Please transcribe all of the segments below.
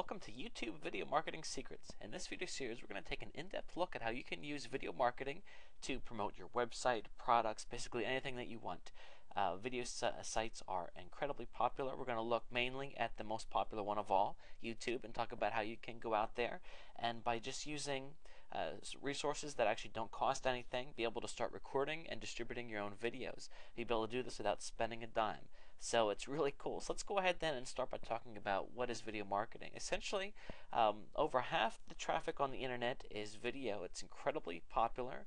Welcome to YouTube Video Marketing Secrets. In this video series, we're going to take an in-depth look at how you can use video marketing to promote your website, products, basically anything that you want. Video sites are incredibly popular. We're going to look mainly at the most popular one of all, YouTube, and talk about how you can go out there and by just using resources that actually don't cost anything, be able to start recording and distributing your own videos. You'll be able to do this without spending a dime. So it's really cool. So let's go ahead then and start by talking about what is video marketing. Essentially, over half the traffic on the internet is video. It's incredibly popular.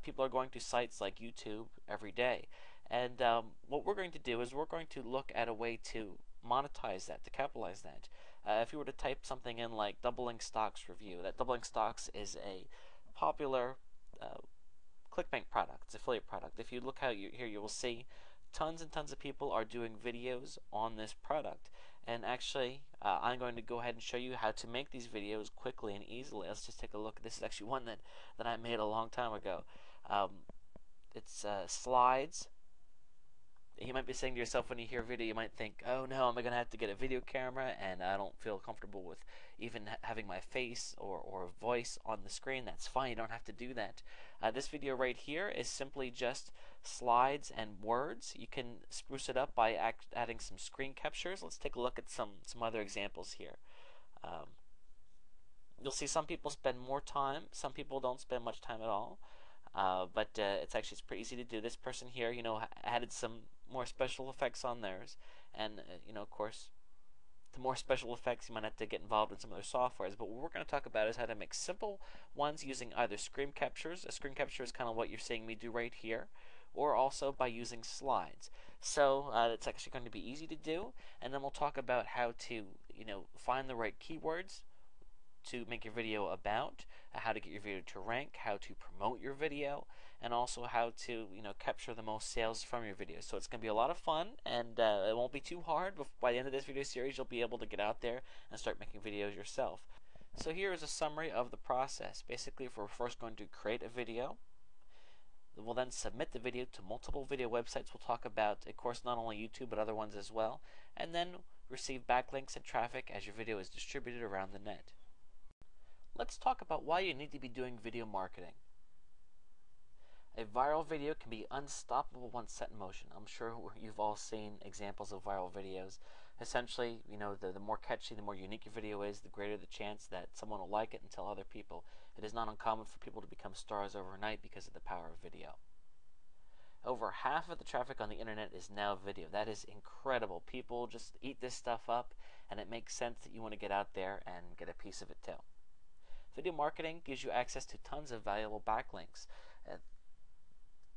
People are going to sites like YouTube every day. And what we're going to do is we're going to look at a way to monetize that, to capitalize that. If you were to type something in like doubling stocks review, that doubling stocks is a popular clickbank product. It's an affiliate product. If you look here, you will see tons and tons of people are doing videos on this product. And actually, I'm going to go ahead and show you how to make these videos quickly and easily. Let's just take a look. This is actually one that I made a long time ago. It's slides. You might be saying to yourself when you hear video, you might think, oh no, am I going to have to get a video camera and I don't feel comfortable with even having my face or voice on the screen. That's fine, you don't have to do that. This video right here is simply just slides and words. You can spruce it up by adding some screen captures. Let's take a look at some other examples here. You'll see some people spend more time, some people don't spend much time at all. But it's pretty easy to do. This person here, added some more special effects on theirs, and of course, the more special effects, you might have to get involved in some other softwares. But what we're going to talk about is how to make simple ones using either screen captures. A screen capture is kind of what you're seeing me do right here, or also by using slides. So it's actually going to be easy to do, and then we'll talk about how to find the right keywords to make your video about, how to get your video to rank, how to promote your video, and also how to capture the most sales from your video. So it's going to be a lot of fun, and it won't be too hard. But by the end of this video series, you'll be able to get out there and start making videos yourself. So here is a summary of the process. Basically, if we're first going to create a video, we'll then submit the video to multiple video websites. We'll talk about, of course, not only YouTube but other ones as well, and then receive backlinks and traffic as your video is distributed around the net. Let's talk about why you need to be doing video marketing. A viral video can be unstoppable once set in motion. I'm sure you've all seen examples of viral videos. Essentially, the more catchy, the more unique your video is, the greater the chance that someone will like it and tell other people. It is not uncommon for people to become stars overnight because of the power of video. Over half of the traffic on the internet is now video. That is incredible. People just eat this stuff up, and it makes sense that you want to get out there and get a piece of it too. Video marketing gives you access to tons of valuable backlinks.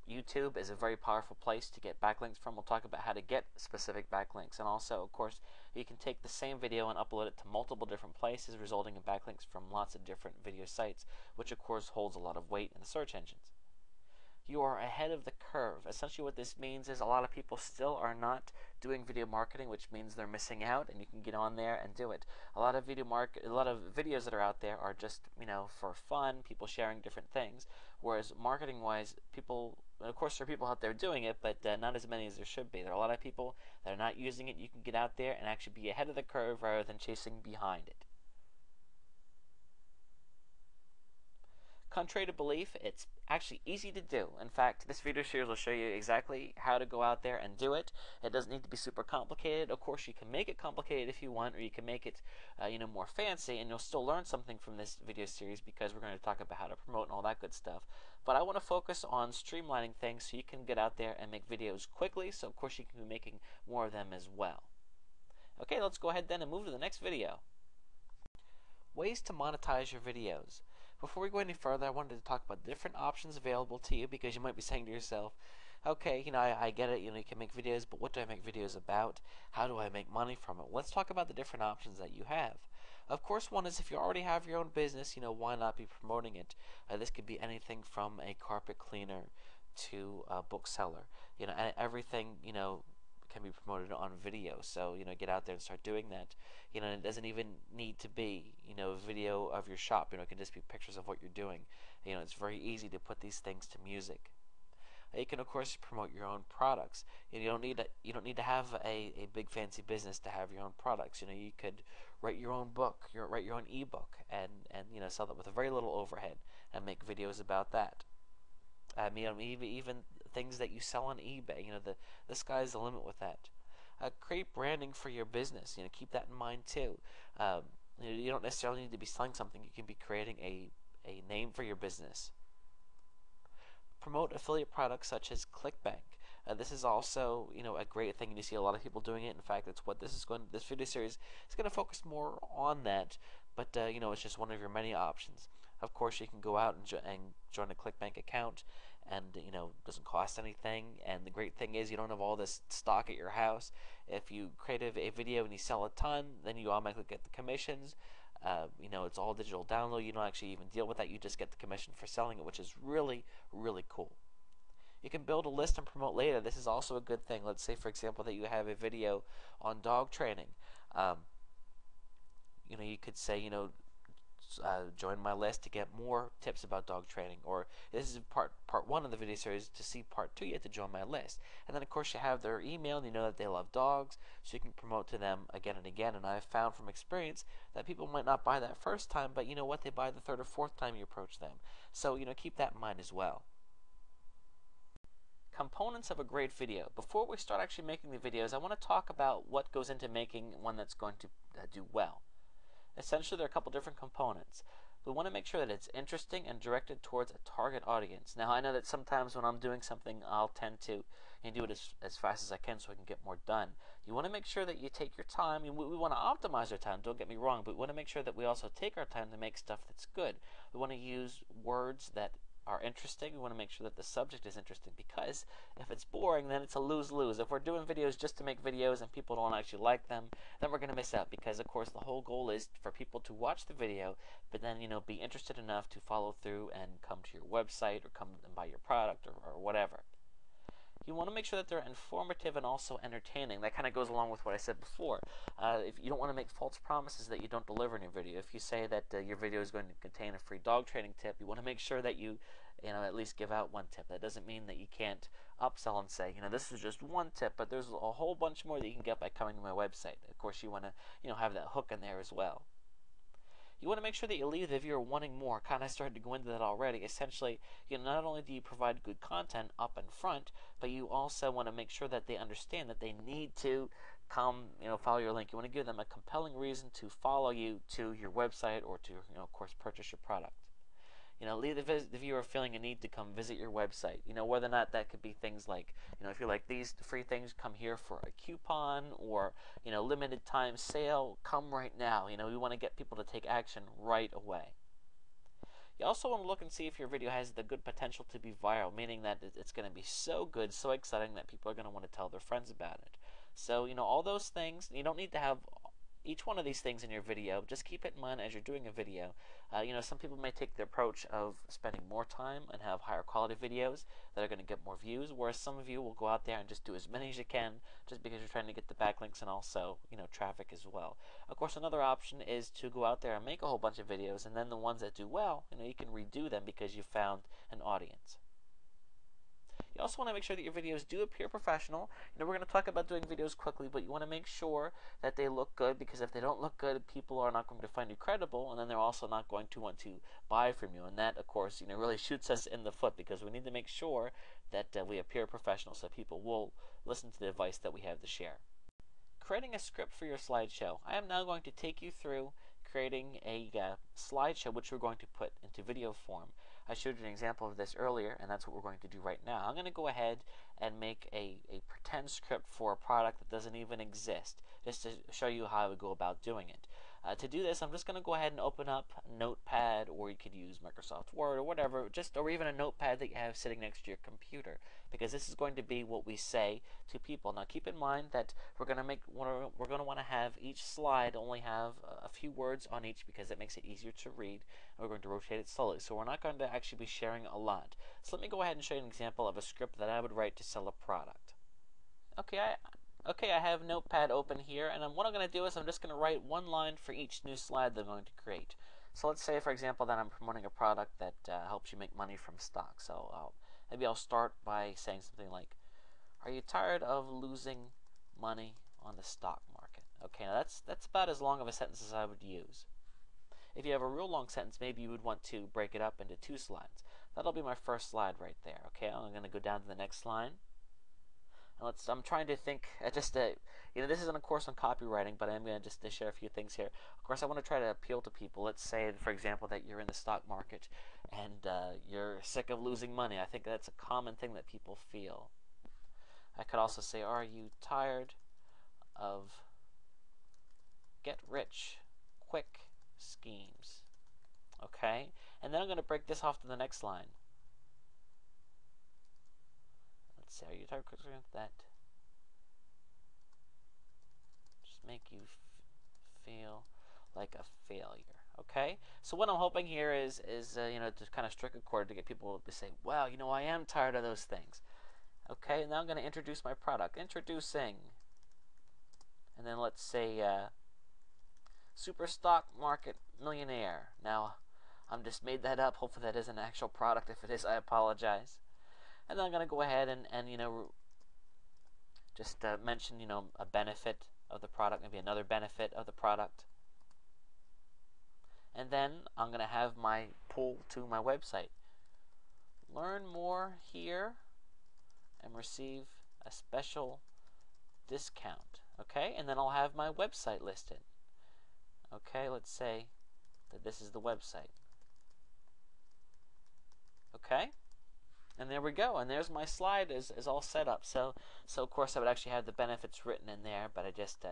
YouTube is a very powerful place to get backlinks from. We'll talk about how to get specific backlinks. And also, of course, you can take the same video and upload it to multiple different places, resulting in backlinks from lots of different video sites, which of course holds a lot of weight in the search engines. You are ahead of the curve. Essentially what this means is a lot of people still are not doing video marketing, which means they're missing out, and you can get on there and do it. A lot of videos that are out there are just, for fun, people sharing different things, whereas marketing-wise, people, of course there are people out there doing it, but not as many as there should be. There are a lot of people that are not using it. You can get out there and actually be ahead of the curve rather than chasing behind it. Contrary to belief, it's actually easy to do. In fact, this video series will show you exactly how to go out there and do it. It doesn't need to be super complicated. Of course, you can make it complicated if you want, or you can make it more fancy, and you'll still learn something from this video series because we're going to talk about how to promote and all that good stuff. But I want to focus on streamlining things so you can get out there and make videos quickly, so of course you can be making more of them as well. Okay, let's go ahead then and move to the next video. Ways to monetize your videos. Before we go any further, I wanted to talk about different options available to you, because you might be saying to yourself, okay, I get it, you can make videos, but what do I make videos about? How do I make money from it? Let's talk about the different options that you have. Of course, one is if you already have your own business, why not be promoting it? This could be anything from a carpet cleaner to a bookseller. Everything, can be promoted on video. So get out there and start doing that. It doesn't even need to be a video of your shop. It can just be pictures of what you're doing. It's very easy to put these things to music. You can of course promote your own products. You don't need to have a big fancy business to have your own products. You could write your own book, write your own ebook, and sell that with a very little overhead and make videos about that. Even things that you sell on eBay. The sky's the limit with that. Create branding for your business. Keep that in mind too. You don't necessarily need to be selling something. You can be creating a name for your business. Promote affiliate products such as ClickBank. This is also a great thing, and you see a lot of people doing it. In fact, that's what this video series is going to focus more on that. But it's just one of your many options. Of course, you can go out and join a ClickBank account, and it doesn't cost anything. And the great thing is you don't have all this stock at your house. If you create a video and you sell a ton, then you automatically get the commissions. It's all digital download. You don't actually even deal with that. You just get the commission for selling it, which is really, really cool. You can build a list and promote later. This is also a good thing. Let's say, for example, that you have a video on dog training. You could say, join my list to get more tips about dog training, or this is part one of the video series. To see part 2, you have to join my list. And then of course you have their email, and you know that they love dogs, so you can promote to them again and again. And I've found from experience that people might not buy that first time, but you know what, they buy the third or fourth time you approach them. So keep that in mind as well. Components of a great video. Before we start actually making the videos, I want to talk about what goes into making one that's going to do well. Essentially, there are a couple different components. We want to make sure that it's interesting and directed towards a target audience. Now, I know that sometimes when I'm doing something, I'll tend to do it as fast as I can so I can get more done. You want to make sure that you take your time. We want to optimize our time, don't get me wrong, but we want to make sure that we also take our time to make stuff that's good. We want to use words that are interesting. We want to make sure that the subject is interesting, because if it's boring, then it's a lose-lose. If we're doing videos just to make videos and people don't actually like them, then we're going to miss out, because of course the whole goal is for people to watch the video, but then be interested enough to follow through and come to your website or come and buy your product or whatever. You want to make sure that they're informative and also entertaining. That kind of goes along with what I said before. If you don't want to make false promises that you don't deliver in your video. If you say that your video is going to contain a free dog training tip, you want to make sure that you at least give out one tip. That doesn't mean that you can't upsell and say, this is just one tip, but there's a whole bunch more that you can get by coming to my website. Of course, you want to have that hook in there as well. You want to make sure that you leave the viewer wanting more. Kind of started to go into that already. Essentially, not only do you provide good content up and front, but you also want to make sure that they understand that they need to come, follow your link. You want to give them a compelling reason to follow you to your website or to, of course, purchase your product. Leave the viewer feeling a need to come visit your website. Whether or not that could be things like, if you're like, these free things, come here for a coupon, or, limited time sale, come right now. We want to get people to take action right away. You also want to look and see if your video has the good potential to be viral, meaning that it's going to be so good, so exciting that people are going to want to tell their friends about it. So, all those things, you don't need to have each one of these things in your video. Just keep it in mind as you're doing a video. Some people may take the approach of spending more time and have higher quality videos that are going to get more views, whereas some of you will go out there and just do as many as you can, just because you're trying to get the backlinks and also traffic as well. Of course, another option is to go out there and make a whole bunch of videos, and then the ones that do well, you can redo them because you found an audience. You also want to make sure that your videos do appear professional. We're going to talk about doing videos quickly, but you want to make sure that they look good, because if they don't look good, people are not going to find you credible, and then they're also not going to want to buy from you. And that, of course, really shoots us in the foot, because we need to make sure that we appear professional so people will listen to the advice that we have to share. Creating a script for your slideshow. I am now going to take you through creating a slideshow, which we're going to put into video form. I showed you an example of this earlier, and that's what we're going to do right now. I'm going to go ahead and make a pretend script for a product that doesn't even exist, just to show you how I would go about doing it. To do this, I'm just going to go ahead and open up Notepad, or you could use Microsoft Word or whatever, or even a notepad that you have sitting next to your computer, because this is going to be what we say to people. Now, keep in mind that we're going to want to have each slide only have a few words on each, because it makes it easier to read. And we're going to rotate it slowly, so we're not going to actually be sharing a lot. So let me go ahead and show you an example of a script that I would write to sell a product. Okay, I have Notepad open here, and what I'm going to do is I'm just going to write one line for each new slide that I'm going to create. So let's say, for example, that I'm promoting a product that helps you make money from stock. So I'll Maybe I'll start by saying something like, are you tired of losing money on the stock market? Okay, now that's about as long of a sentence as I would use. If you have a real long sentence, maybe you would want to break it up into 2 slides. That'll be my first slide right there. Okay, I'm going to go down to the next line. And I'm trying to think, this isn't a course on copywriting, but I'm going to just share a few things here. Of course, I want to try to appeal to people. Let's say, for example, that you're in the stock market and you're sick of losing money. I think that's a common thing that people feel. I could also say, are you tired of get rich quick schemes? Okay, and then I'm going to break this off to the next line. Let's say, are you tired of quick schemes that just make you feel like a failure? Okay, so what I'm hoping here is to kind of strike a chord to get people to say, wow, I am tired of those things. Okay, now I'm going to introduce my product. Introducing, and then let's say super stock market millionaire. Now, I'm just made that up. Hopefully that is an actual product. If it is, I apologize. And then I'm going to go ahead and just mention, a benefit of the product, maybe another benefit of the product. And then I'm going to have my pull to my website. Learn more here and receive a special discount. Okay, and then I'll have my website listed. Okay, let's say that this is the website. Okay, and there we go, and there's my slide is all set up. So of course I would actually have the benefits written in there, but I just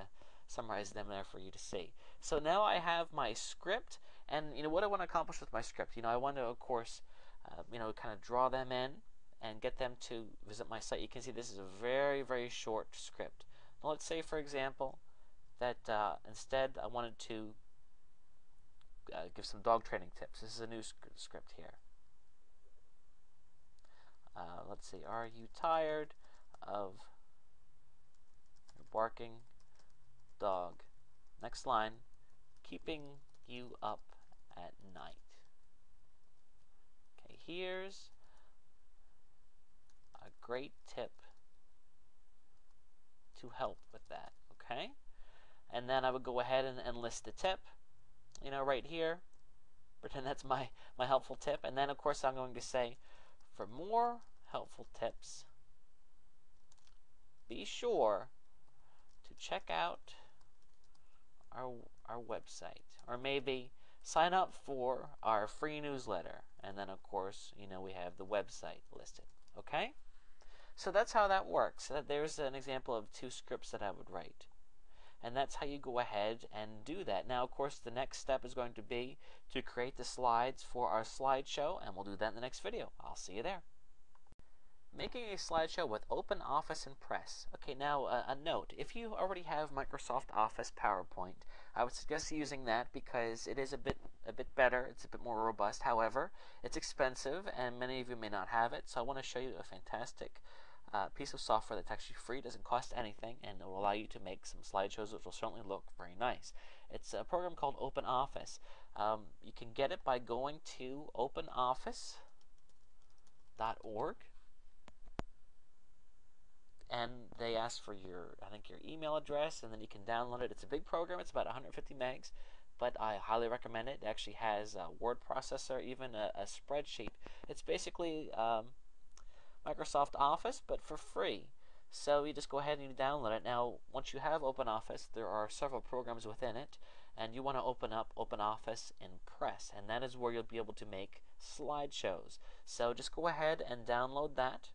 summarized them there for you to see. So now I have my script, and what I want to accomplish with my script, I want to, of course, kind of draw them in and get them to visit my site. You can see this is a very, very short script. Now let's say, for example, that instead I wanted to give some dog training tips. This is a new script here. Let's see, are you tired of your barking dog? Next line, keeping you up at night. Okay, here's a great tip to help with that. Okay, and then I would go ahead and list the tip, right here. Pretend that's my helpful tip, and then of course I'm going to say, for more helpful tips, be sure to check out our website, or maybe sign up for our free newsletter, and then of course we have the website listed. Okay, so that's how that works. There's an example of 2 scripts that I would write, and that's how you go ahead and do that. Now of course the next step is going to be to create the slides for our slideshow, and we'll do that in the next video. I'll see you there. Making a slideshow with OpenOffice and Press. Okay, now a note. If you already have Microsoft Office PowerPoint, I would suggest using that because it is a bit better. It's a bit more robust. However, it's expensive, and many of you may not have it. So I want to show you a fantastic piece of software that's actually free, doesn't cost anything, and it will allow you to make some slideshows which will certainly look very nice. It's a program called OpenOffice. You can get it by going to openoffice.org. and they ask for your email address, and then you can download it. It's a big program. It's about 150 megs, but I highly recommend it. It actually has a word processor, even a spreadsheet. It's basically Microsoft Office, but for free. So you just go ahead and you download it. Now, once you have OpenOffice, there are several programs within it, and you want to open up OpenOffice in Press, and that is where you'll be able to make slideshows. So just go ahead and download that.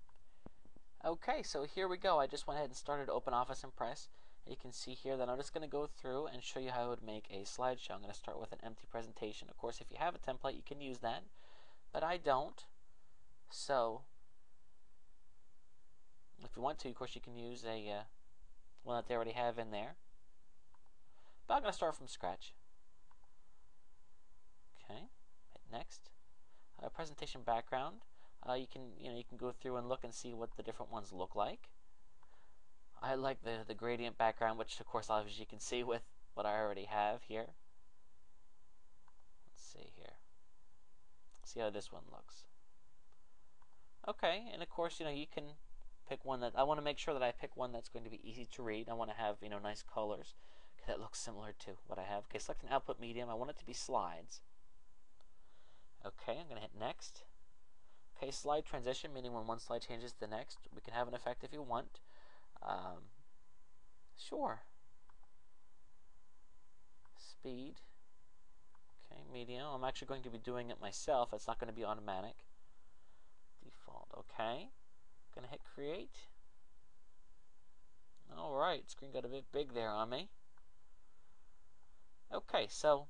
Okay, so here we go. I just went ahead and started OpenOffice and Press. You can see here that I'm just going to go through and show you how I would make a slideshow. I'm going to start with an empty presentation. Of course, if you have a template, you can use that, but I don't. So if you want to, of course, you can use a one that they already have in there. But I'm going to start from scratch. Okay, hit next. Presentation background. You can go through and look and see what the different ones look like. I like the gradient background, which of course obviously you can see with what I already have here. Let's see here. See how this one looks. Okay, and of course, you can pick one that I want to make sure that I pick one that's going to be easy to read. I want to have, nice colors that looks similar to what I have. Okay, select an output medium. I want it to be slides. Okay, I'm going to hit next. Okay, slide transition, meaning when one slide changes to the next. We can have an effect if you want. Sure. Speed. Okay, medium. I'm actually going to be doing it myself. It's not going to be automatic. Default. Okay. Going to hit create. Alright, screen got a bit big there on me. Okay, so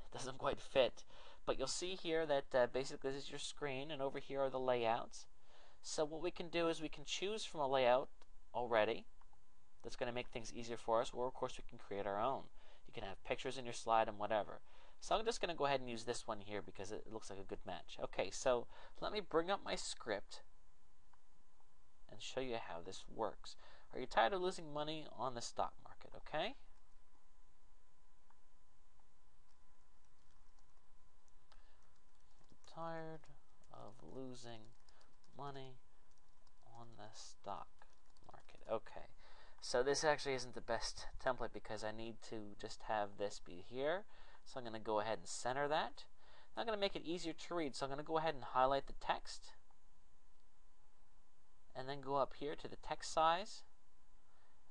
it doesn't quite fit. But you'll see here that basically this is your screen, and over here are the layouts. So what we can do is we can choose from a layout already that's going to make things easier for us, or of course we can create our own. You can have pictures in your slide and whatever. So I'm just going to go ahead and use this one here because it looks like a good match. Okay, so let me bring up my script and show you how this works. Are you tired of losing money on the stock market? Okay. Tired of losing money on the stock market. Okay. So this actually isn't the best template because I need to just have this be here. So I'm going to go ahead and center that. Now I'm going to make it easier to read. So I'm going to go ahead and highlight the text. And then go up here to the text size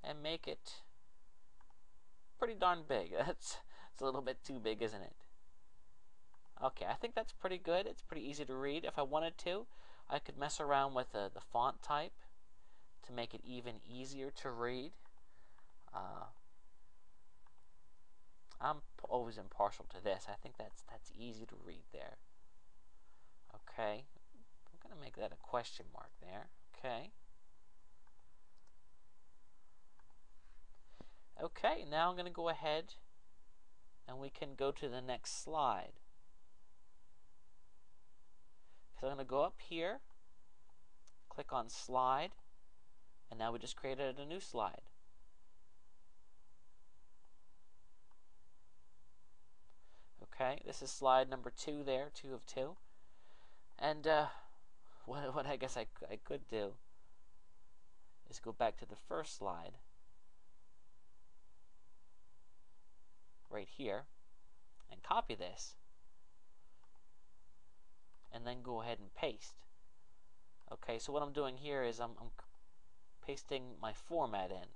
and make it pretty darn big. It's a little bit too big, isn't it? Okay, I think that's pretty good. It's pretty easy to read. If I wanted to, I could mess around with the font type to make it even easier to read. I'm always impartial to this. I think that's easy to read there. Okay, I'm going to make that a question mark there. Okay. Okay, now I'm going to go ahead and we can go to the next slide. So I'm going to go up here, click on slide, and now we just created a new slide. Okay, this is slide number 2 there, 2 of 2. And what I guess I could do is go back to the first slide right here and copy this and then go ahead and paste. Okay, so what I'm doing here is I'm pasting my format in.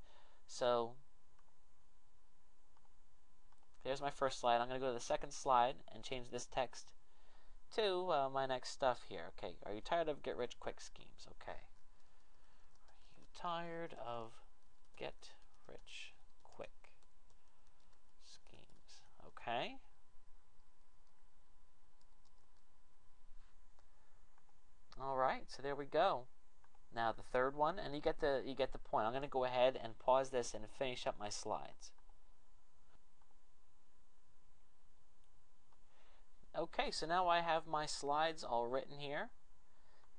So there's my first slide. I'm going to go to the second slide and change this text to my next stuff here. Okay, are you tired of get-rich-quick schemes? Okay. Are you tired of get-rich-quick schemes? Okay. All right, so there we go. Now the third one, and you get the point. I'm going to go ahead and pause this and finish up my slides. Okay, so now I have my slides all written here.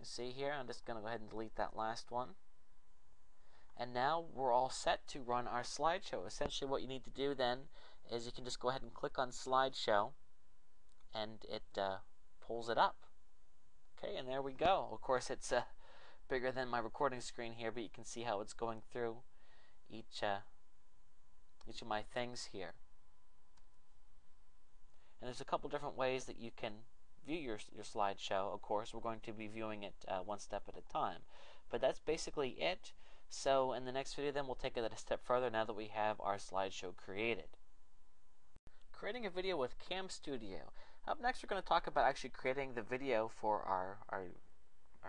You see here, I'm just going to go ahead and delete that last one. And now we're all set to run our slideshow. Essentially what you need to do then is you can just go ahead and click on slideshow and it pulls it up. Okay, and there we go. Of course it's bigger than my recording screen here, but you can see how it's going through each of my things here. And there's a couple different ways that you can view your slideshow. Of course, we're going to be viewing it one step at a time. But that's basically it. So in the next video then we'll take it a step further now that we have our slideshow created. Creating a video with Cam Studio. Up next we're going to talk about actually creating the video for our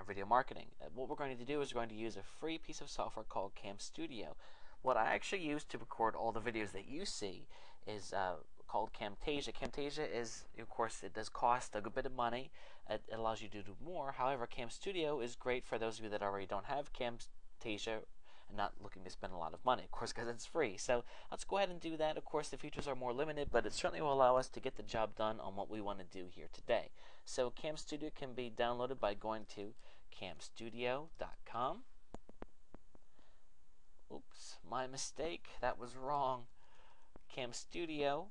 video marketing. What we're going to do is we're going to use a free piece of software called Cam Studio. What I actually use to record all the videos that you see is called Camtasia. Camtasia is, of course, it does cost a good bit of money. It allows you to do more. However, Cam Studio is great for those of you that already don't have Camtasia and not looking to spend a lot of money, of course, because it's free. So let's go ahead and do that. Of course, the features are more limited, but it certainly will allow us to get the job done on what we want to do here today. So Cam Studio can be downloaded by going to camstudio.com. Oops, my mistake. That was wrong. camstudio.org.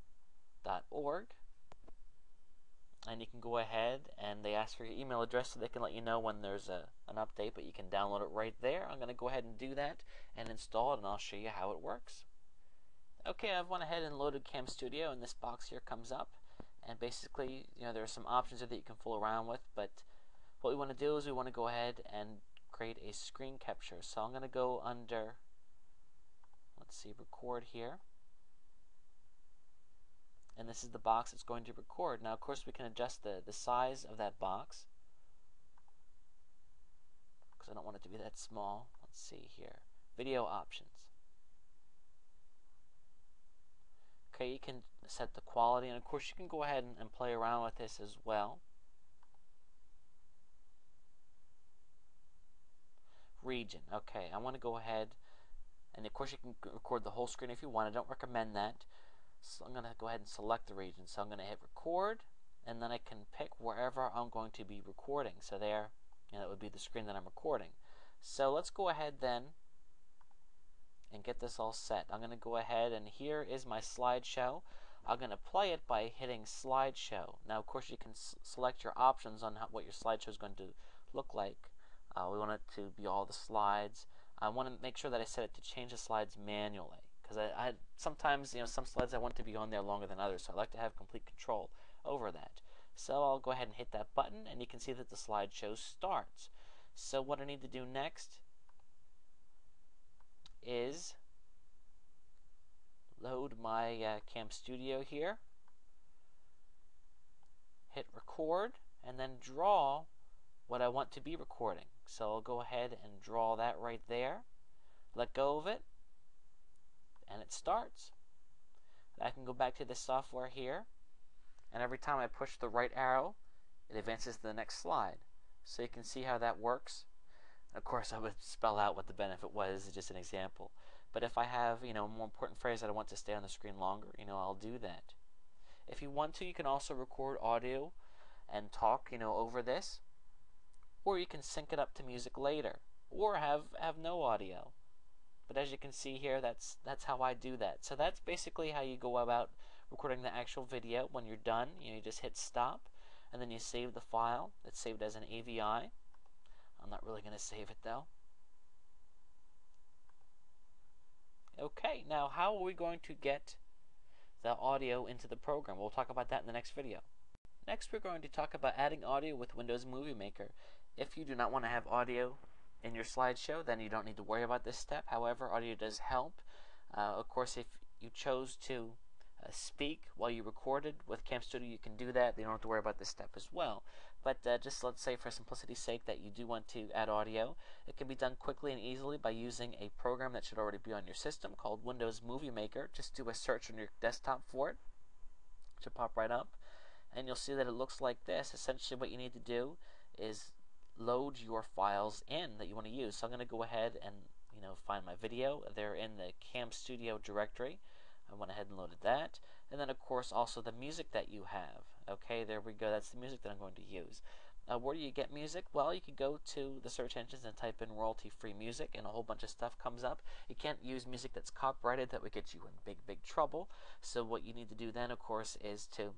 and you can go ahead and they ask for your email address so they can let you know when there's an update, but you can download it right there. I'm going to go ahead and do that and install it, and I'll show you how it works. Okay, I've went ahead and loaded Cam Studio, and this box here comes up, and basically, there are some options here that you can fool around with, but what we want to do is we want to go ahead and create a screen capture. So I'm going to go under, let's see, record here. And this is the box it's going to record. Now, of course, we can adjust the size of that box because I don't want it to be that small. Let's see here. Video options. Okay, you can set the quality, and of course, you can go ahead and play around with this as well. Region. Okay, I want to go ahead, and of course, you can record the whole screen if you want. I don't recommend that. So I'm going to go ahead and select the region. So I'm going to hit record, and then I can pick wherever I'm going to be recording. So there, that would be the screen that I'm recording. So let's go ahead then and get this all set. I'm going to go ahead, and here is my slideshow. I'm going to play it by hitting slideshow. Now, of course, you can select your options on what your slideshow is going to look like. We want it to be all the slides. I want to make sure that I set it to change the slides manually, because I sometimes, some slides I want to be on there longer than others, so I like to have complete control over that. So I'll go ahead and hit that button, and you can see that the slideshow starts. So what I need to do next is load my Cam Studio here, hit record, and then draw what I want to be recording. So I'll go ahead and draw that right there, let go of it, and it starts. I can go back to the software here, and every time I push the right arrow, it advances to the next slide. So you can see how that works. Of course, I would spell out what the benefit was, just an example. But if I have, a more important phrase that I want to stay on the screen longer, I'll do that. If you want to, you can also record audio and talk, over this. Or you can sync it up to music later, or have no audio. But as you can see here, that's how I do that. So that's basically how you go about recording the actual video. When you're done, you just hit stop, and then you save the file. It's saved as an AVI. I'm not really going to save it though. Okay, now how are we going to get the audio into the program? We'll talk about that in the next video. Next, we're going to talk about adding audio with Windows Movie Maker. If you do not want to have audio in your slideshow, then you don't need to worry about this step. However, audio does help. Of course, if you chose to speak while you recorded with Cam Studio, you can do that. You don't have to worry about this step as well. But just let's say for simplicity's sake that you do want to add audio, it can be done quickly and easily by using a program that should already be on your system called Windows Movie Maker. Just do a search on your desktop for it. It should pop right up, and you'll see that it looks like this. Essentially what you need to do is load your files in that you want to use. So I'm going to go ahead and find my video. They're in the Cam Studio directory. I went ahead and loaded that, and then of course also the music that you have. Okay, there we go. That's the music that I'm going to use. Where do you get music? Well, you can go to the search engines and type in royalty-free music, and a whole bunch of stuff comes up. You can't use music that's copyrighted. That would get you in big trouble. So what you need to do then, of course, is to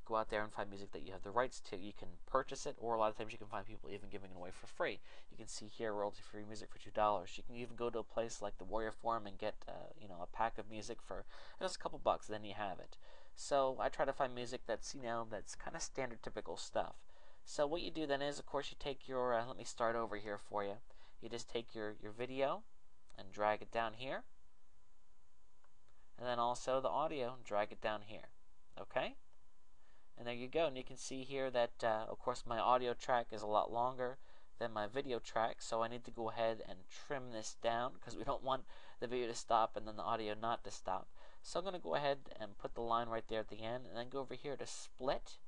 go out there and find music that you have the rights to. You can purchase it, or a lot of times you can find people even giving it away for free. You can see here royalty-free music for $2. You can even go to a place like the Warrior Forum and get a pack of music for just a couple bucks. Then you have it. So I try to find music that's that's kind of standard, typical stuff. So what you do then is, of course, you take your let me start over here for you. You just take your video and drag it down here, and then also the audio and drag it down here. Okay. And there you go, and you can see here that, of course, my audio track is a lot longer than my video track, so I need to go ahead and trim this down because we don't want the video to stop and then the audio not to stop. So I'm going to go ahead and put the line right there at the end, and then go over here to split,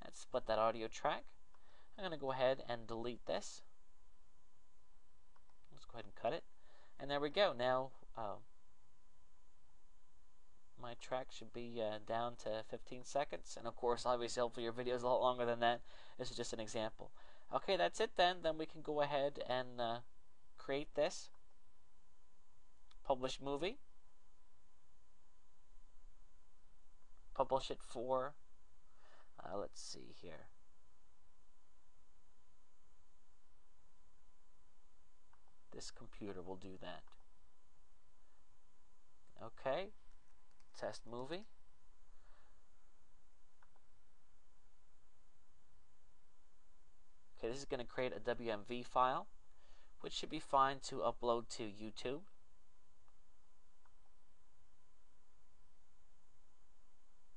and split that audio track. I'm going to go ahead and delete this. Let's go ahead and cut it, and there we go. Now, my track should be down to 15 seconds, and of course, obviously, hopefully your video is a lot longer than that. This is just an example. Okay, that's it then. Then we can go ahead and create this. Publish movie. Publish it for Let's see here. This computer will do that. Okay, test movie. Okay, this is going to create a WMV file, which should be fine to upload to YouTube.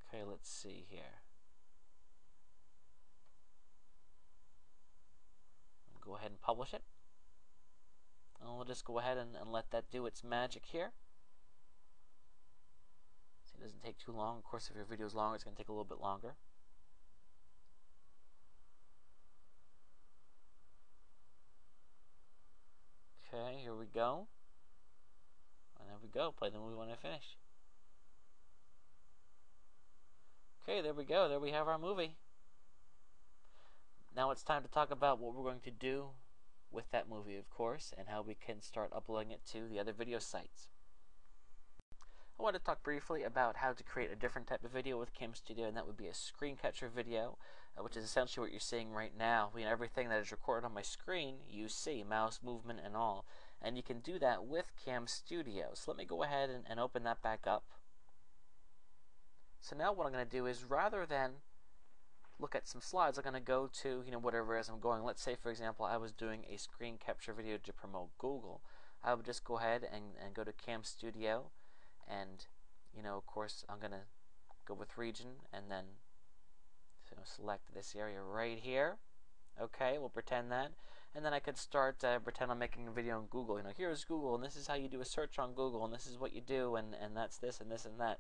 Okay, let's see here. Go ahead and publish it. And we'll just go ahead and let that do its magic here. See, it doesn't take too long. Of course, if your video is longer, it's going to take a little bit longer. Okay, here we go. And there we go. Play the movie when I finish. Okay, there we go. There we have our movie. Now it's time to talk about what we're going to do with that movie, of course, and how we can start uploading it to the other video sites. I want to talk briefly about how to create a different type of video with Camtasia, and that would be a screen capture video, which is essentially what you're seeing right now. Everything that is recorded on my screen, you see, mouse movement and all. And you can do that with Camtasia. So let me go ahead and open that back up. So now what I'm going to do is, rather than look at some slides, I'm going to go to whatever as I'm going. Let's say, for example, I was doing a screen capture video to promote Google. I would just go ahead and go to Camtasia, and of course I'm going to go with region, and then select this area right here. Okay, we'll pretend that, and then I could start pretend I'm making a video on Google. Here's Google, and this is how you do a search on Google, and this is what you do, and that's this and this and that.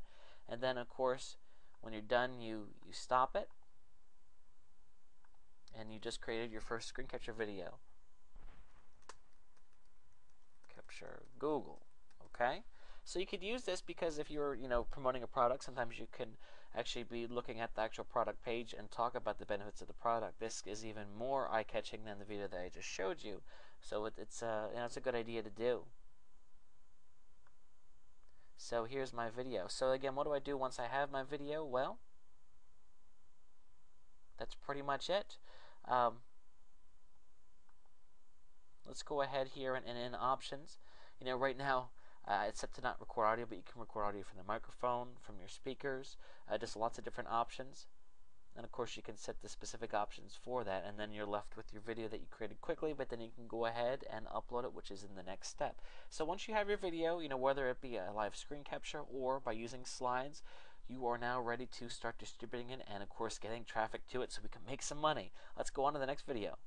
And then, of course, when you're done, you stop it, and you just created your first screen capture video. Capture Google. Okay, so you could use this because if you're promoting a product, sometimes you can actually be looking at the actual product page and talk about the benefits of the product. This is even more eye-catching than the video that I just showed you, so it's a good idea to do. So here's my video. So again, what do I do once I have my video? Well, that's pretty much it. Let's go ahead here and in options. Right now it's set to not record audio, but you can record audio from the microphone, from your speakers, just lots of different options. And of course you can set the specific options for that, and then you're left with your video that you created quickly, but then you can go ahead and upload it, which is in the next step. So once you have your video, whether it be a live screen capture or by using slides, you are now ready to start distributing it and of course getting traffic to it so we can make some money. Let's go on to the next video.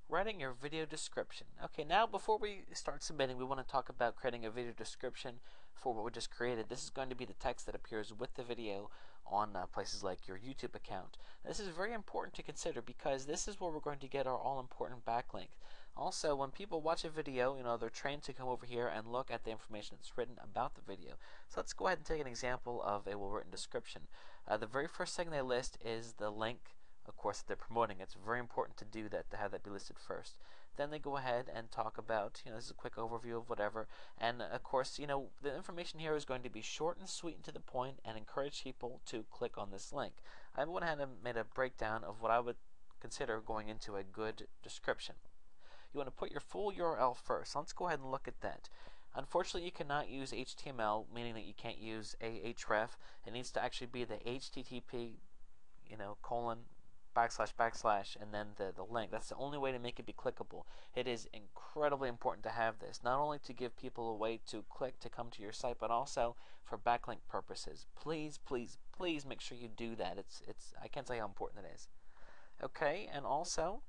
Writing your video description. Okay, now before we start submitting, we want to talk about creating a video description for what we just created. This is going to be the text that appears with the video on places like your YouTube account. This is very important to consider because this is where we're going to get our all-important backlink. Also, when people watch a video, they're trained to come over here and look at the information that's written about the video. So let's go ahead and take an example of a well-written description. The very first thing they list is the link, of course, that they're promoting. It's very important to do that, to have that be listed first. Then they go ahead and talk about, this is a quick overview of whatever, and of course, the information here is going to be short and sweet and to the point and encourage people to click on this link. I went ahead and made a breakdown of what I would consider going into a good description. You want to put your full URL first. So let's go ahead and look at that. Unfortunately, you cannot use HTML, meaning that you can't use a href. It needs to actually be the HTTP, colon, // and then the link. That's the only way to make it be clickable. It is incredibly important to have this, not only to give people a way to click to come to your site, but also for backlink purposes. Please, please, please make sure you do that. I can't tell you how important it is. Okay, and also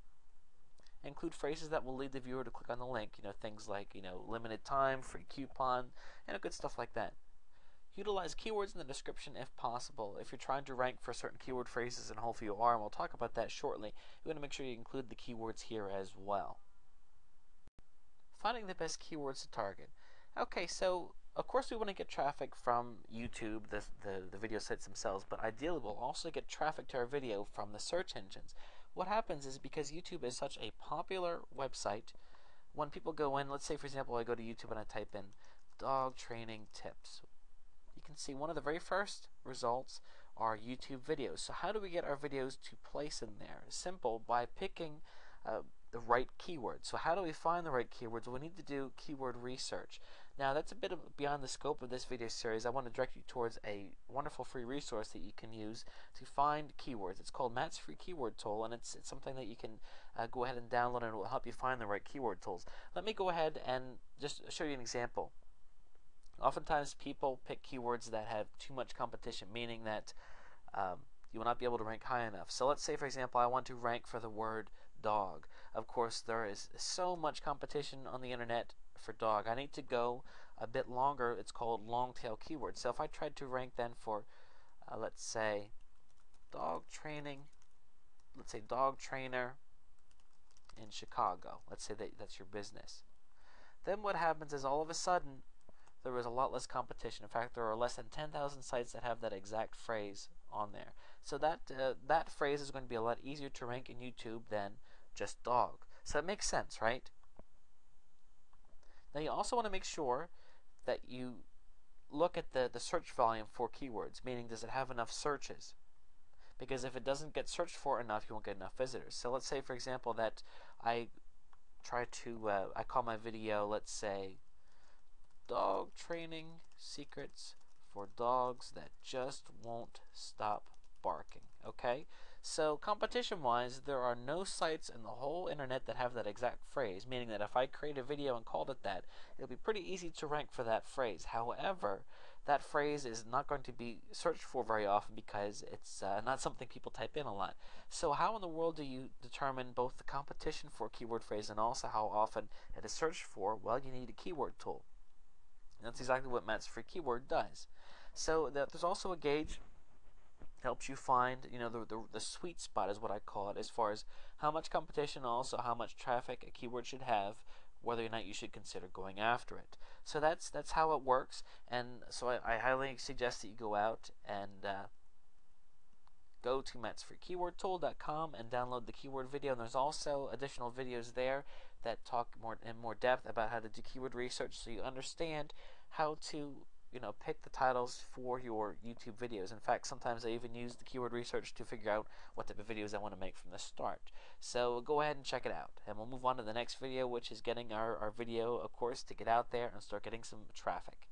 include phrases that will lead the viewer to click on the link. Things like limited time, free coupon, good stuff like that. Utilize keywords in the description if possible. If you're trying to rank for certain keyword phrases, and hopefully you are, and we'll talk about that shortly, you want to make sure you include the keywords here as well. Finding the best keywords to target. Okay, so of course we want to get traffic from YouTube, the video sites themselves, but ideally we'll also get traffic to our video from the search engines. What happens is, because YouTube is such a popular website, when people go in, let's say for example I go to YouTube and I type in dog training tips, you can see one of the very first results our YouTube videos. So how do we get our videos to place in there? Simple, by picking the right keywords. So how do we find the right keywords? Well, we need to do keyword research. Now that's a bit beyond the scope of this video series. I want to direct you towards a wonderful free resource that you can use to find keywords. It's called Matt's Free Keyword Tool, and it's something that you can go ahead and download, and it will help you find the right keyword tools. Let me go ahead and just show you an example. Oftentimes people pick keywords that have too much competition, meaning that you will not be able to rank high enough. So let's say, for example, I want to rank for the word dog. Of course, there is so much competition on the internet for dog. I need to go a bit longer. It's called long tail keywords. So if I tried to rank then for, let's say, dog training, let's say dog trainer in Chicago. Let's say that's your business. Then what happens is all of a sudden there is a lot less competition. In fact, there are less than 10,000 sites that have that exact phrase on there. So that phrase is going to be a lot easier to rank in YouTube than just dog. So it makes sense, right? Now you also want to make sure that you look at the search volume for keywords, meaning does it have enough searches? Because if it doesn't get searched for enough, you won't get enough visitors. So let's say, for example, that I call my video, let's say, dog training secrets for dogs that just won't stop barking. Okay, so competition wise, there are no sites in the whole internet that have that exact phrase, meaning that if I create a video and called it that, it'll be pretty easy to rank for that phrase. However, that phrase is not going to be searched for very often because it's not something people type in a lot. So how in the world do you determine both the competition for a keyword phrase and also how often it is searched for? Well, you need a keyword tool. And that's exactly what Matt's Free Keyword does. So there's also a gauge helps you find, the sweet spot is what I call it, as far as how much competition, also how much traffic a keyword should have, whether or not you should consider going after it. So that's how it works, and so I highly suggest that you go out and go to mattsfreekeywordtool.com and download the keyword video. And there's also additional videos there that talk in more depth about how to do keyword research, so you understand how to pick the titles for your YouTube videos. In fact, sometimes I even use the keyword research to figure out what type of videos I want to make from the start. So go ahead and check it out, and we'll move on to the next video, which is getting our video, of course, to get out there and start getting some traffic.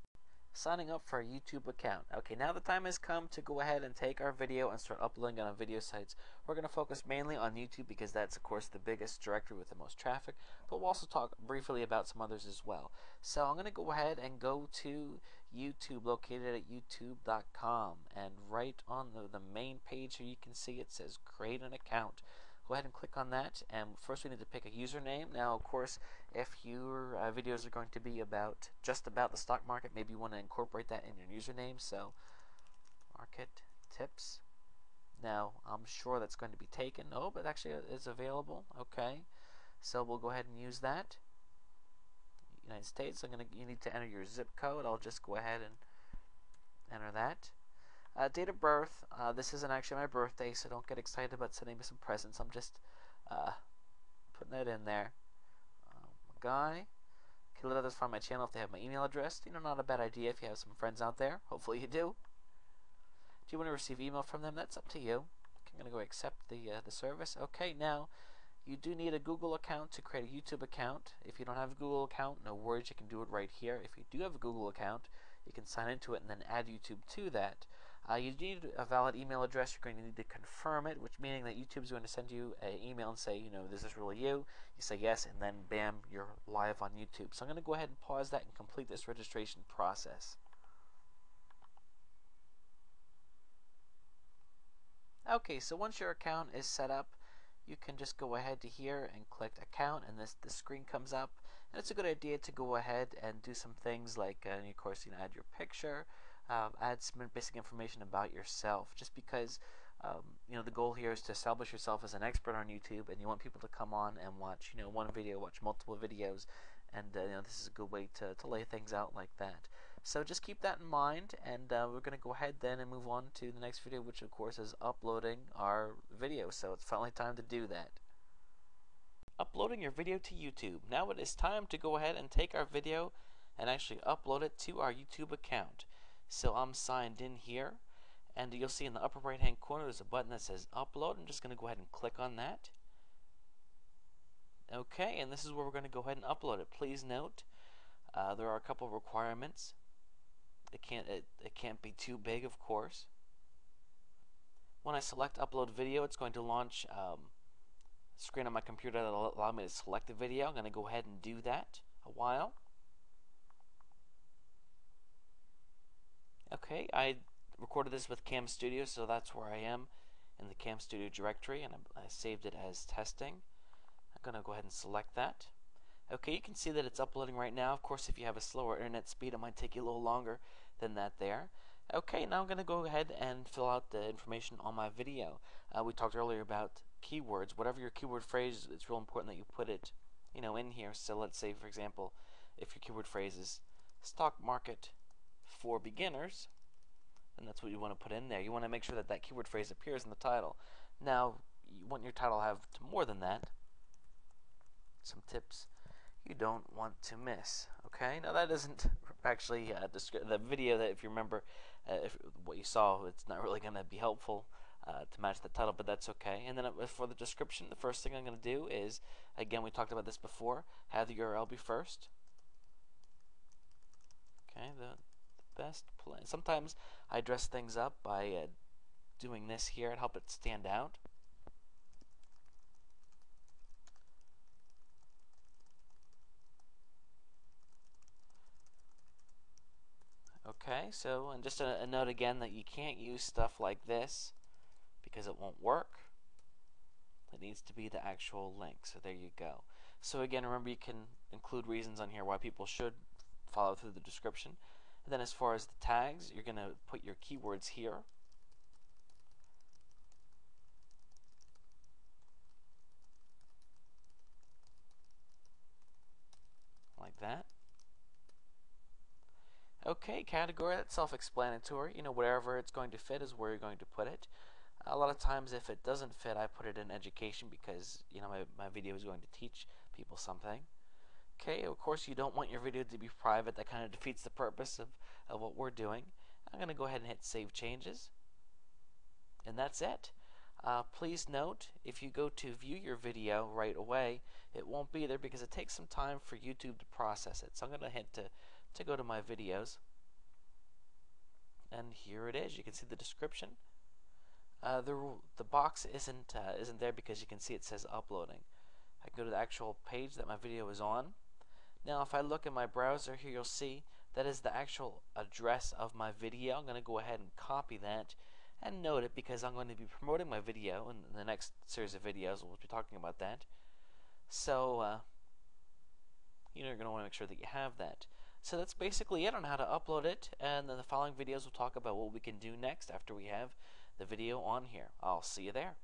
Signing up for a YouTube account. Okay, now the time has come to go ahead and take our video and start uploading it on video sites. We're going to focus mainly on YouTube because that's, of course, the biggest directory with the most traffic, but we'll also talk briefly about some others as well. So I'm going to go ahead and go to YouTube, located at youtube.com, and right on the main page here you can see it says create an account. Go ahead and click on that, and first we need to pick a username. Now, of course, if your videos are going to be just about the stock market, maybe you want to incorporate that in your username. So, market tips. Now, I'm sure that's going to be taken. No, but actually it's available. Okay, so we'll go ahead and use that. United States. You need to enter your zip code. I'll just go ahead and enter that. Date of birth, this isn't actually my birthday, so don't get excited about sending me some presents. I'm just putting that in there. Guy, can let others find my channel if they have my email address. Not a bad idea if you have some friends out there. Hopefully you do. Do you want to receive email from them? That's up to you. I'm going to go accept the service. Okay, now you do need a Google account to create a YouTube account. If you don't have a Google account, no worries, you can do it right here. If you do have a Google account, you can sign into it and then add YouTube to that. You need a valid email address. You're going to need to confirm it, which meaning that YouTube is going to send you an email and say, this is really you. You say yes, and then bam, you're live on YouTube. So I'm going to go ahead and pause that and complete this registration process. Okay, so once your account is set up, you can just go ahead to here and click account, and this screen comes up. And it's a good idea to go ahead and do some things like, of course, add your picture. Add some basic information about yourself, just because the goal here is to establish yourself as an expert on YouTube, and you want people to come on and watch one video, watch multiple videos, and this is a good way to lay things out like that. So just keep that in mind, and we're going to go ahead then and move on to the next video, which of course is uploading our video. So it's finally time to do that. Uploading your video to YouTube. Now it is time to go ahead and take our video and actually upload it to our YouTube account. So I'm signed in here, and you'll see in the upper right hand corner there's a button that says upload. I'm just going to go ahead and click on that. Okay, and this is where we're going to go ahead and upload it. Please note there are a couple of requirements. It can't be too big, of course. When I select upload video, it's going to launch a screen on my computer that will allow me to select the video. I'm going to go ahead and do that a while. Okay, I recorded this with Cam Studio, so that's where I am in the Cam Studio directory, and I saved it as testing. I'm going to go ahead and select that. Okay, you can see that it's uploading right now. Of course, if you have a slower internet speed, it might take you a little longer than that there. Okay, now I'm going to go ahead and fill out the information on my video. We talked earlier about keywords. Whatever your keyword phrase, it's real important that you put it, in here. So let's say, for example, if your keyword phrase is stock market for beginners, and that's what you want to put in there. You want to make sure that that keyword phrase appears in the title. Now, you want your title to have more than that. Some tips you don't want to miss. Okay, now that isn't actually the video that, if you remember, if what you saw, it's not really going to be helpful to match the title, but that's okay. And then for the description, the first thing I'm going to do is, again, we talked about this before, have the URL be first. Okay, the best place. Sometimes I dress things up by doing this here and help it stand out. Okay, so, and just a note again that you can't use stuff like this because it won't work. It needs to be the actual link. So there you go. So again, remember, you can include reasons on here why people should follow through the description. And then as far as the tags, you're going to put your keywords here. Like that. Okay, category, that's self-explanatory. Wherever it's going to fit is where you're going to put it. A lot of times if it doesn't fit, I put it in education because, my video is going to teach people something. Okay, of course you don't want your video to be private. That kind of defeats the purpose of what we're doing. I'm going to go ahead and hit Save Changes. And that's it. Please note, if you go to view your video right away, it won't be there because it takes some time for YouTube to process it. So I'm going to hit to go to my videos. And here it is. You can see the description. The box isn't there because you can see it says uploading. I can go to the actual page that my video is on. Now if I look in my browser here, you'll see that is the actual address of my video. I'm going to go ahead and copy that and note it because I'm going to be promoting my video in the next series of videos. We'll be talking about that. So you're going to want to make sure that you have that. So that's basically it on how to upload it, and then the following videos will talk about what we can do next after we have the video on here. I'll see you there.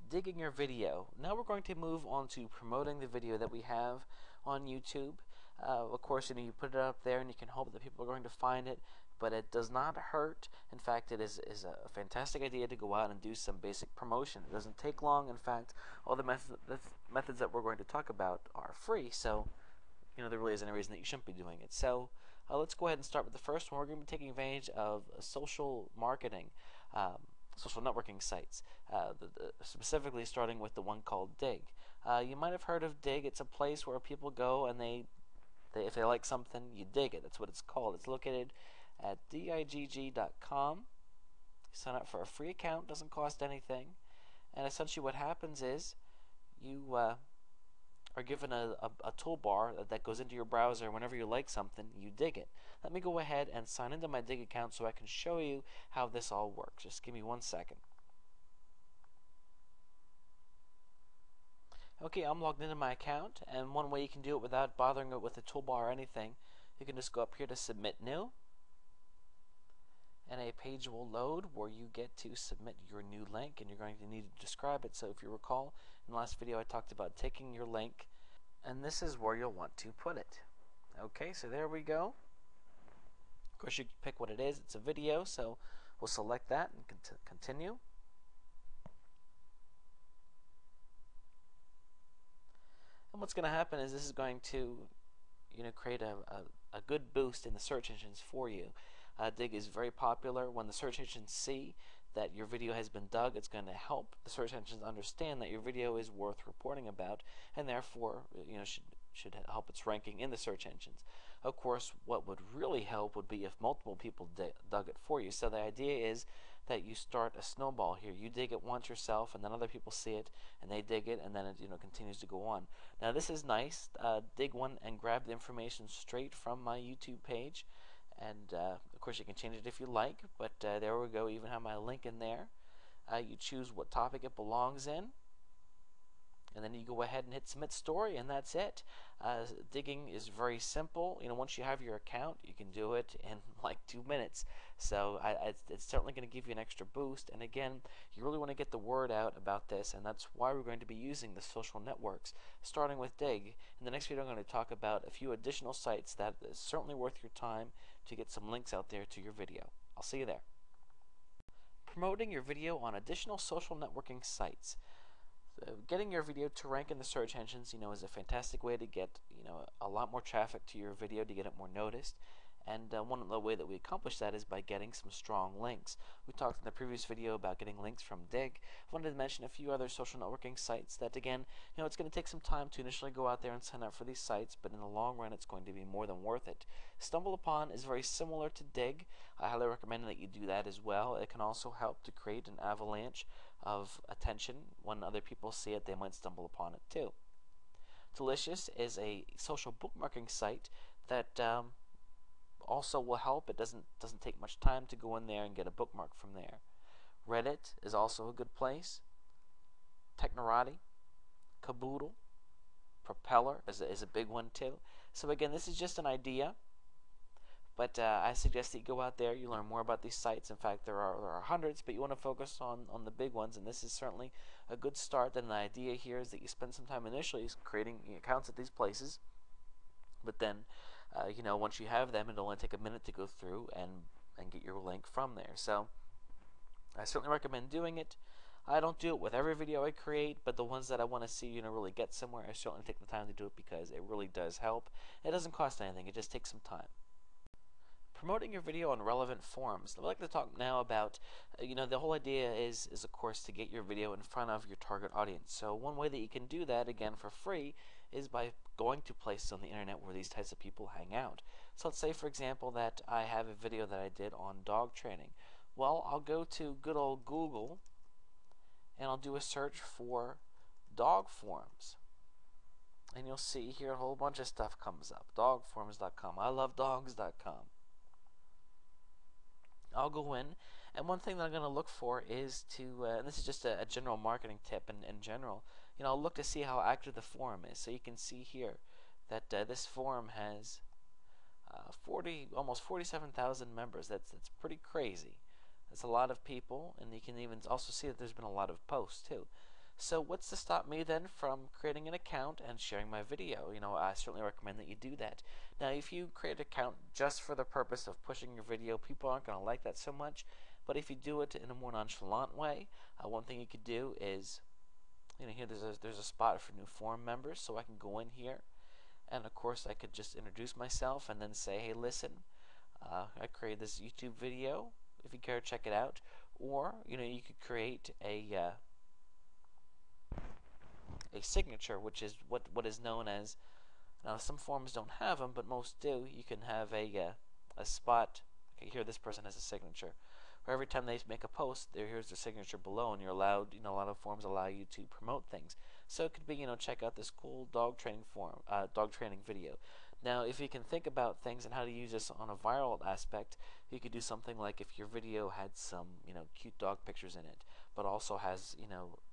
digging your video. Now we're going to move on to promoting the video that we have on YouTube. Of course, you put it up there and you can hope that people are going to find it, but it does not hurt. In fact, it is a fantastic idea to go out and do some basic promotion. It doesn't take long. In fact, all the methods that we're going to talk about are free, so there really isn't any reason that you shouldn't be doing it. So let's go ahead and start with the first one. We're going to be taking advantage of social marketing, social networking sites, specifically starting with the one called Dig. You might have heard of Dig. It's a place where people go and if they like something, you dig it. That's what it's called. It's located at digg.com. You sign up for a free account, doesn't cost anything, and essentially what happens is you are given a toolbar that goes into your browser. Whenever you like something, you dig it. Let me go ahead and sign into my Dig account so I can show you how this all works. Just give me 1 second. Okay, I'm logged into my account, and one way you can do it without bothering it with the toolbar or anything, you can just go up here to Submit New, and a page will load where you get to submit your new link, and you're going to need to describe it. So if you recall, in the last video I talked about taking your link, and this is where you'll want to put it. Okay, so there we go. Of course, you can pick what it is. It's a video, so we'll select that and continue. And what's going to happen is this is going to create a good boost in the search engines for you. Dig is very popular. When the search engines see that your video has been dug, it's going to help the search engines understand that your video is worth reporting about, and therefore should help its ranking in the search engines. Of course, what would really help would be if multiple people dug it for you. So the idea is that you start a snowball here. You dig it once yourself, and then other people see it, and they dig it, and then it continues to go on. Now this is nice. Dig one and grab the information straight from my YouTube page, and of course you can change it if you like. But there we go. Even have my link in there. You choose what topic it belongs in, and then you go ahead and hit Submit Story, and that's it. Digging is very simple. Once you have your account, you can do it in like 2 minutes. So it's certainly going to give you an extra boost. And again, you really want to get the word out about this, and that's why we're going to be using the social networks, starting with Dig. In the next video, I'm going to talk about a few additional sites that is certainly worth your time to get some links out there to your video. I'll see you there. Promoting your video on additional social networking sites. Getting your video to rank in the search engines, is a fantastic way to get, a lot more traffic to your video, to get it more noticed. And one of the way that we accomplish that is by getting some strong links. We talked in the previous video about getting links from Dig. I wanted to mention a few other social networking sites that, again, it's going to take some time to initially go out there and sign up for these sites, but in the long run, it's going to be more than worth it. StumbleUpon is very similar to Dig. I highly recommend that you do that as well. It can also help to create an avalanche of attention. When other people see it, they might stumble upon it too. Delicious is a social bookmarking site that also will help. It doesn't take much time to go in there and get a bookmark from there. Reddit is also a good place. Technorati, Caboodle, Propeller is a big one too. So again, this is just an idea, but I suggest that you go out there, you learn more about these sites. In fact, there are hundreds, but you want to focus on the big ones, and this is certainly a good start. Then the idea here is that you spend some time initially creating accounts at these places, but then once you have them, it'll only take a minute to go through and get your link from there. So I certainly recommend doing it. I don't do it with every video I create, but the ones that I want to see really get somewhere, I certainly take the time to do it because it really does help. It doesn't cost anything. It just takes some time. Promoting your video on relevant forums. I'd like to talk now about, the whole idea is of course to get your video in front of your target audience. So one way that you can do that, again for free, is by going to places on the internet where these types of people hang out. So let's say, for example, that I have a video that I did on dog training. Well, I'll go to good old Google and I'll do a search for dog forums. And you'll see here a whole bunch of stuff comes up. Dogforums.com, ilovedogs.com. I'll go in, and one thing that I'm going to look for is to, and this is just a general marketing tip in general, I'll look to see how active the forum is. So you can see here that this forum has almost 47,000 members. That's pretty crazy. That's a lot of people, and you can even also see that there's been a lot of posts too. So what's to stop me then from creating an account and sharing my video? I certainly recommend that you do that. Now, if you create an account just for the purpose of pushing your video, people aren't going to like that so much. But if you do it in a more nonchalant way, one thing you could do is, here there's a spot for new forum members, so I can go in here, and of course I could just introduce myself and then say, hey, listen, I created this YouTube video. If you care to check it out, or you could create a signature, which is what is known as. Now, some forums don't have them, but most do. You can have a spot. Okay, here this person has a signature. Where every time they make a post, here's their signature below, and you're allowed. A lot of forums allow you to promote things. So it could be, check out this cool dog training dog training video. Now, if you can think about things and how to use this on a viral aspect, you could do something like if your video had some, cute dog pictures in it, but also has,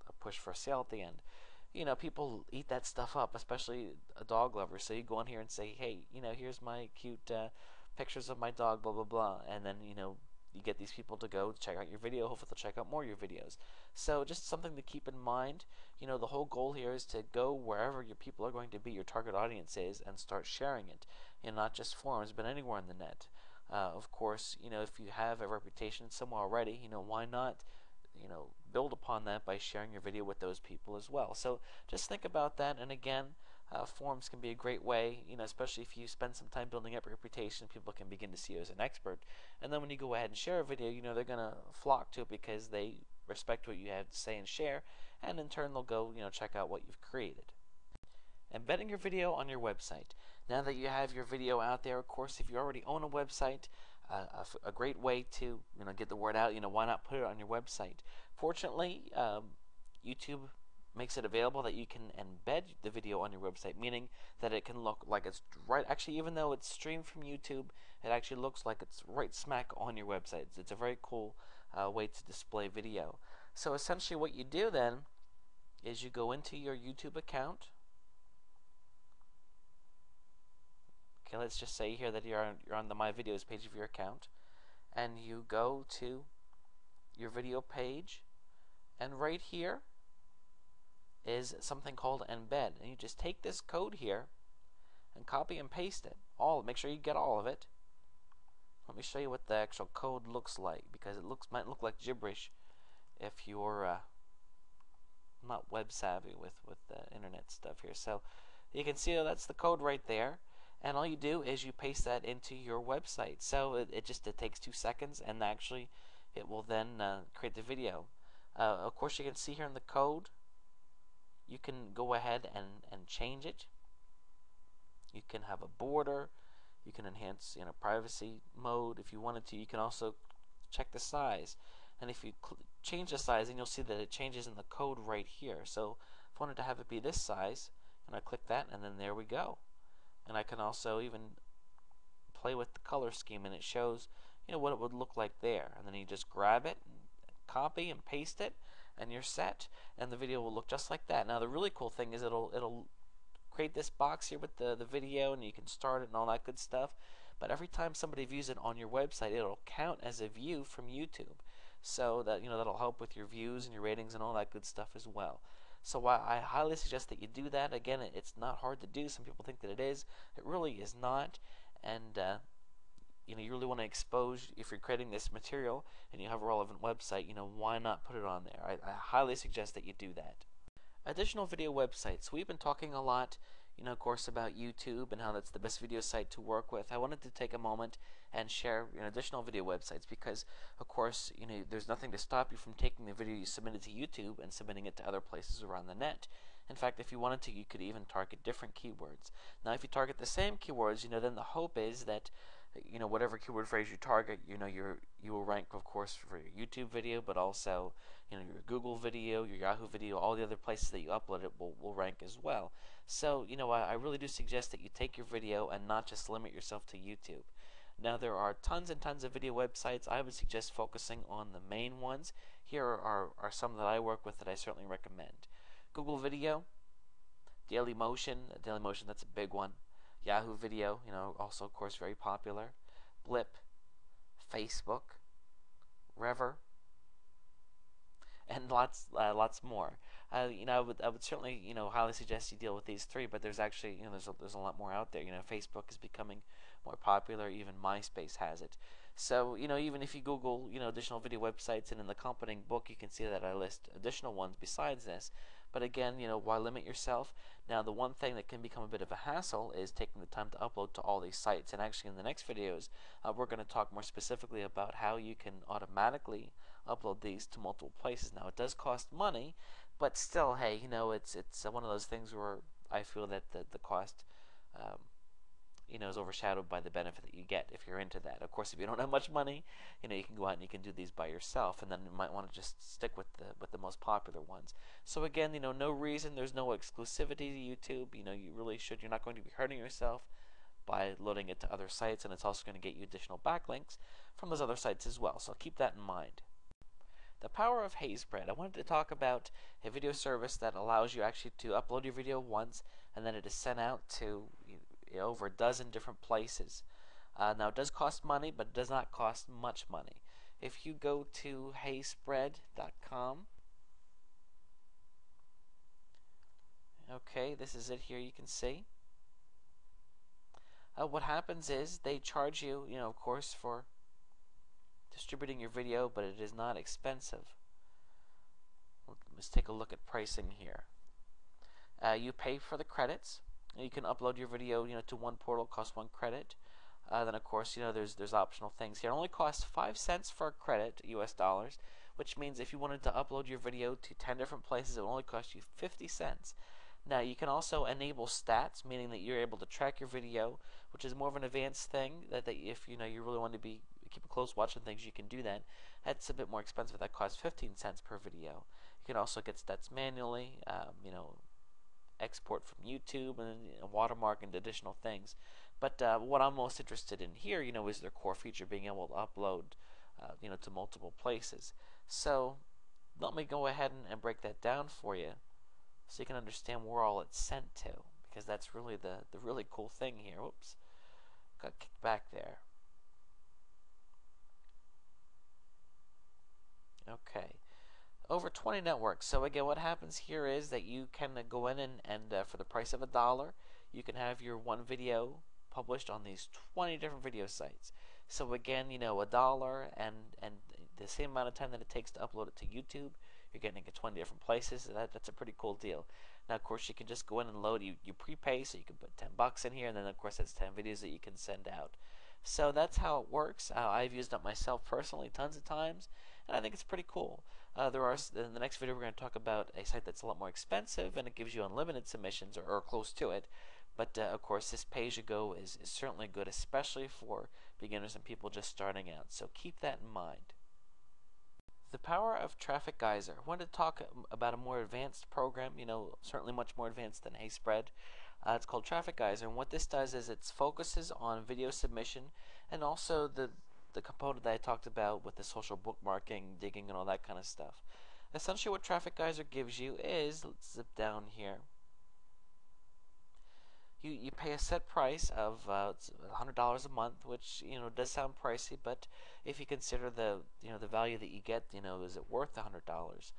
a push for a sale at the end. People eat that stuff up, especially a dog lover. So you go on here and say, hey, here's my cute pictures of my dog, blah, blah, blah. And then, you get these people to go check out your video. Hopefully they'll check out more of your videos. So just something to keep in mind. The whole goal here is to go wherever your people are going to be, your target audience is, and start sharing it. Not just forums, but anywhere on the net. Of course, if you have a reputation somewhere already, why not build upon that by sharing your video with those people as well. So just think about that. And again, forums can be a great way, especially if you spend some time building up a reputation. People can begin to see you as an expert, and then when you go ahead and share a video, they're gonna flock to it because they respect what you have to say and share, and in turn they'll go check out what you've created. Embedding your video on your website. Now that you have your video out there, of course, if you already own a website, a great way to get the word out, why not put it on your website? Fortunately, YouTube makes it available that you can embed the video on your website, meaning that it can look like it's right, actually, even though it's streamed from YouTube, it actually looks like it's right smack on your website. It's a very cool way to display video. So essentially what you do then is you go into your YouTube account. Okay, let's just say here that you're on the My Videos page of your account, and you go to your video page, and right here is something called Embed, and you just take this code here and copy and paste it. Make sure you get all of it. Let me show you what the actual code looks like, because it might look like gibberish if you're not web savvy with the internet stuff here. So you can see that's the code right there, and all you do is you paste that into your website. So it takes 2 seconds, and actually it will then create the video. Of course, you can see here in the code, you can go ahead and change it. You can have a border. You can enhance privacy mode if you wanted to. You can also check the size, and if you change the size, then you'll see that it changes in the code right here. So if I wanted to have it be this size, and I click that, and then there we go. And I can also even play with the color scheme, and it shows what it would look like there. And then you just grab it, and copy and paste it, and you're set, and the video will look just like that. Now the really cool thing is it'll create this box here with the video, and you can start it and all that good stuff. But every time somebody views it on your website, it'll count as a view from YouTube. So that that'll help with your views and your ratings and all that good stuff as well. So I highly suggest that you do that. Again, it's not hard to do. Some people think that it is. It really is not. And you really want to expose, if you're creating this material and you have a relevant website, why not put it on there? I highly suggest that you do that. Additional video websites. We've been talking a lot, of course, about YouTube and how that's the best video site to work with. I wanted to take a moment and share additional video websites because, of course, there's nothing to stop you from taking the video you submitted to YouTube and submitting it to other places around the net. In fact, if you wanted to, you could even target different keywords. Now, if you target the same keywords, then the hope is that whatever keyword phrase you target, you will rank, of course, for your YouTube video, but also your Google video, your Yahoo video, all the other places that you upload it will rank as well. So I really do suggest that you take your video and not just limit yourself to YouTube. Now there are tons and tons of video websites. I would suggest focusing on the main ones. Here are some that I work with that I certainly recommend. Google Video, Dailymotion, that's a big one. Yahoo Video, also of course very popular. Blip, Facebook, Rever. and lots more. I would certainly, highly suggest you deal with these three, but there's actually, there's a lot more out there. Facebook is becoming more popular. Even MySpace has it. So, even if you Google, additional video websites, and in the accompanying book, you can see that I list additional ones besides this. But again, why limit yourself? Now, the one thing that can become a bit of a hassle is taking the time to upload to all these sites. And actually, in the next videos, we're going to talk more specifically about how you can automatically upload these to multiple places. Now, it does cost money, but still, hey, it's one of those things where I feel that the cost, um, is overshadowed by the benefit that you get if you're into that. Of course, if you don't have much money, you can go out and you can do these by yourself, and then you might want to just stick with the most popular ones. So again, no reason, there's no exclusivity to YouTube. You really should. You're not going to be hurting yourself by loading it to other sites, and it's also going to get you additional backlinks from those other sites as well. So keep that in mind. The power of Embed. I wanted to talk about a video service that allows you actually to upload your video once, and then it is sent out to over a dozen different places. Now, it does cost money, but it does not cost much money. If you go to heyspread.com, okay, this is it here, you can see. What happens is they charge you, of course, for distributing your video, but it is not expensive. Let's take a look at pricing here. You pay for the credits. You can upload your video, to one portal, cost 1 credit. Then of course, there's optional things here. It only costs 5 cents for a credit, US dollars, which means if you wanted to upload your video to 10 different places, it would only cost you 50 cents. Now, you can also enable stats, meaning that you're able to track your video, which is more of an advanced thing. That if you really want to keep a close watch on things, you can do that. That's a bit more expensive. That costs 15 cents per video. You can also get stats manually. Export from YouTube and watermark and additional things. But what I'm most interested in here, is their core feature, being able to upload, to multiple places. So let me go ahead and break that down for you, so you can understand where all it's sent to, because that's really the really cool thing here. Whoops, got kicked back there. Okay. Over 20 networks. So again, what happens here is that you can go in and for the price of $1, you can have your one video published on these 20 different video sites. So again, $1 and the same amount of time that it takes to upload it to YouTube, you're getting it 20 different places. That's a pretty cool deal. Now, of course, you can just go in and load. You prepay, so you can put $10 in here, and then of course that's 10 videos that you can send out. So that's how it works. I've used it myself personally tons of times, and I think it's pretty cool. In the next video, we're going to talk about a site that's a lot more expensive, and it gives you unlimited submissions, or close to it. But of course, this pay-as-you-go is certainly good, especially for beginners and people just starting out. So keep that in mind. The power of Traffic Geyser. I wanted to talk about a more advanced program, certainly much more advanced than Embed. It's called Traffic Geyser, and what this does is it focuses on video submission and also the component that I talked about with the social bookmarking, digging, and all that kind of stuff. Essentially, what Traffic Geyser gives you is, let's zip down here. You pay a set price of $100 a month, which does sound pricey, but if you consider the value that you get, is it worth $100?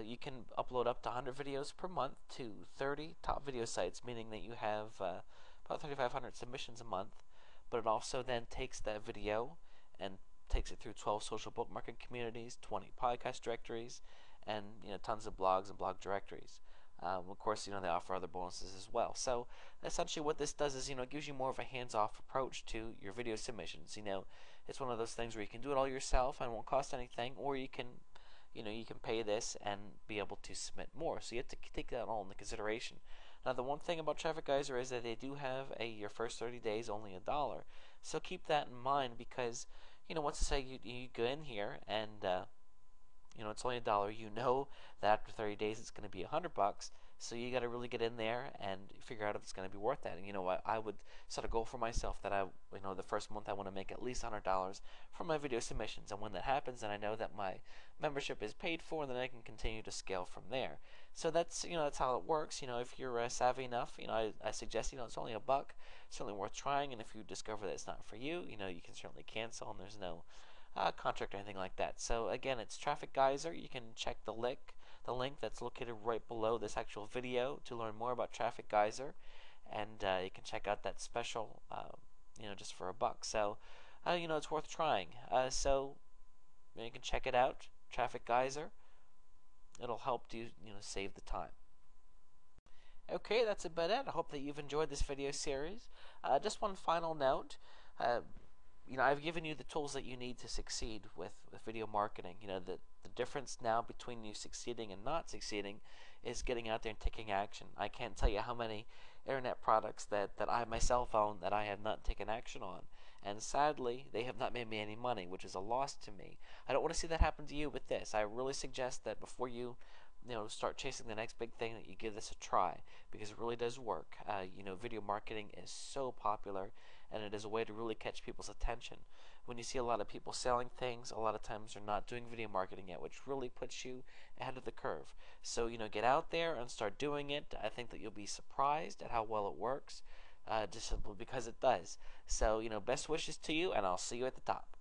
You can upload up to 100 videos per month to 30 top video sites, meaning that you have about 3,500 submissions a month. But it also then takes that video and takes it through 12 social bookmarking communities, 20 podcast directories, and tons of blogs and blog directories. Of course, they offer other bonuses as well. So essentially, what this does is, it gives you more of a hands-off approach to your video submissions. It's one of those things where you can do it all yourself and it won't cost anything, or you can, you can pay this and be able to submit more. So you have to take that all into consideration. Now, the one thing about Traffic Geyser is that they do have your first 30 days only $1. So keep that in mind, because once say you go in here and it's only $1, that after 30 days it's going to be $100. So you got to really get in there and figure out if it's going to be worth that. And I would set a goal for myself that the first month I want to make at least $100 from my video submissions. And when that happens, then I know that my membership is paid for, and then I can continue to scale from there. So that's that's how it works. If you're savvy enough, I suggest it's only $1, certainly worth trying. And if you discover that it's not for you, you can certainly cancel, and there's no contract or anything like that. So again, it's Traffic Geyser. You can check the link that's located right below this actual video to learn more about Traffic Geyser, and you can check out that special, just for $1. So, it's worth trying. So you can check it out, Traffic Geyser. It'll help you, save the time. Okay, that's about it. I hope that you've enjoyed this video series. Just one final note. I've given you the tools that you need to succeed with video marketing. The difference now between you succeeding and not succeeding is getting out there and taking action. I can't tell you how many internet products that I myself own that I have not taken action on. And sadly, they have not made me any money, which is a loss to me. I don't want to see that happen to you with this. I really suggest that before you start chasing the next big thing, that you give this a try, because it really does work. Video marketing is so popular, and it is a way to really catch people's attention. When you see a lot of people selling things, a lot of times they're not doing video marketing yet, which really puts you ahead of the curve. So, get out there and start doing it. I think that you'll be surprised at how well it works, just simply because it does. So, best wishes to you, and I'll see you at the top.